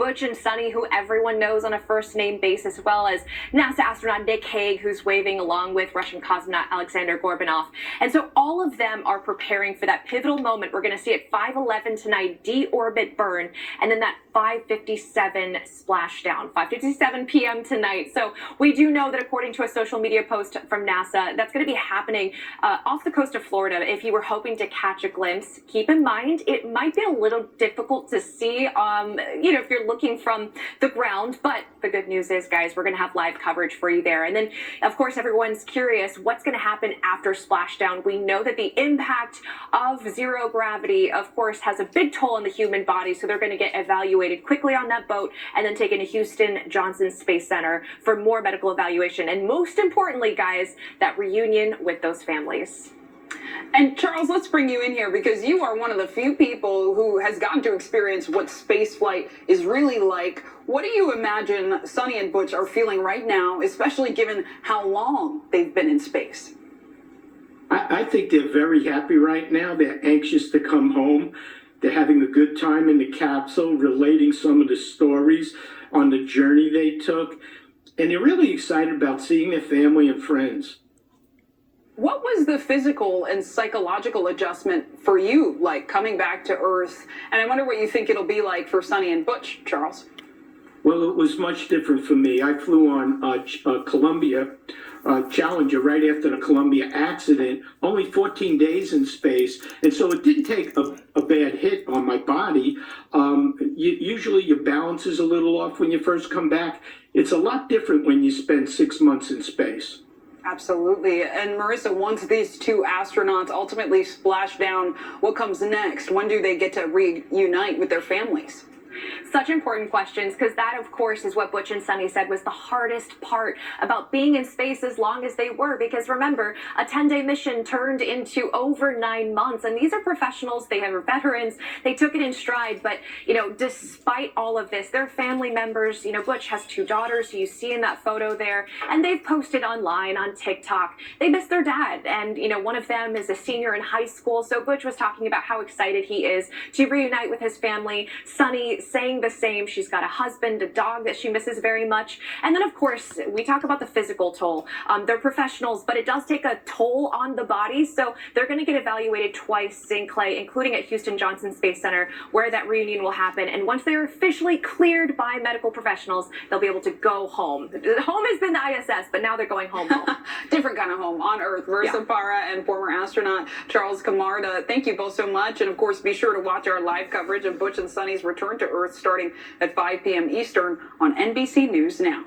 Butch and Sunny, who everyone knows on a first-name basis, as well as NASA astronaut Nick Hague, who's waving along with Russian cosmonaut Alexander Gorbanov. And so all of them are preparing for that pivotal moment we're going to see at 5:11 tonight, deorbit burn, and then that 5:57 splashdown, 5:57 p.m. tonight. So we do know that according to a social media post from NASA, that's going to be happening off the coast of Florida. If you were hoping to catch a glimpse, keep in mind it might be a little difficult to see, if you're looking from the ground. But the good news is, guys, we're going to have live coverage for you there. And then, of course, everyone's curious what's going to happen after splashdown. We know that the impact of zero gravity, of course, has a big toll on the human body. So they're going to get evaluated quickly on that boat and then taken to Houston Johnson Space Center for more medical evaluation. And most importantly, guys, that reunion with those families. And Charles, let's bring you in here because you are one of the few people who has gotten to experience what spaceflight is really like. What do you imagine Sunny and Butch are feeling right now, especially given how long they've been in space? I think they're very happy right now. They're anxious to come home. They're having a good time in the capsule, relating some of the stories on the journey they took. And they're really excited about seeing their family and friends. What was the physical and psychological adjustment for you, like coming back to Earth? And I wonder what you think it'll be like for Sunny and Butch, Charles. Well, it was much different for me. I flew on Columbia Challenger right after the Columbia accident, only 14 days in space. And so it didn't take a bad hit on my body. Usually your balance is a little off when you first come back. It's a lot different when you spend 6 months in space. Absolutely. And Marissa, once these two astronauts ultimately splash down, what comes next? When do they get to reunite with their families? Such important questions, because that, of course, is what Butch and Sunny said was the hardest part about being in space as long as they were. Because remember, a 10-day mission turned into over 9 months. And these are professionals. They are veterans. They took it in stride. But, despite all of this, their family members, Butch has 2 daughters who you see in that photo there. And they've posted online on TikTok. They miss their dad. And, one of them is a senior in high school. So Butch was talking about how excited he is to reunite with his family. Sunny saying the same. She's got a husband, a dog that she misses very much. And then, of course, we talk about the physical toll. They're professionals, but it does take a toll on the body. So they're going to get evaluated twice in Clay, including at Houston Johnson Space Center, where that reunion will happen. And once they're officially cleared by medical professionals, they'll be able to go home. Home has been the ISS, but now they're going home. Different kind of home on Earth. Marissa Parra and former astronaut Charles Camarda, thank you both so much. And, of course, be sure to watch our live coverage of Butch and Sunny's return to Earth starting at 5 p.m. Eastern on NBC News Now.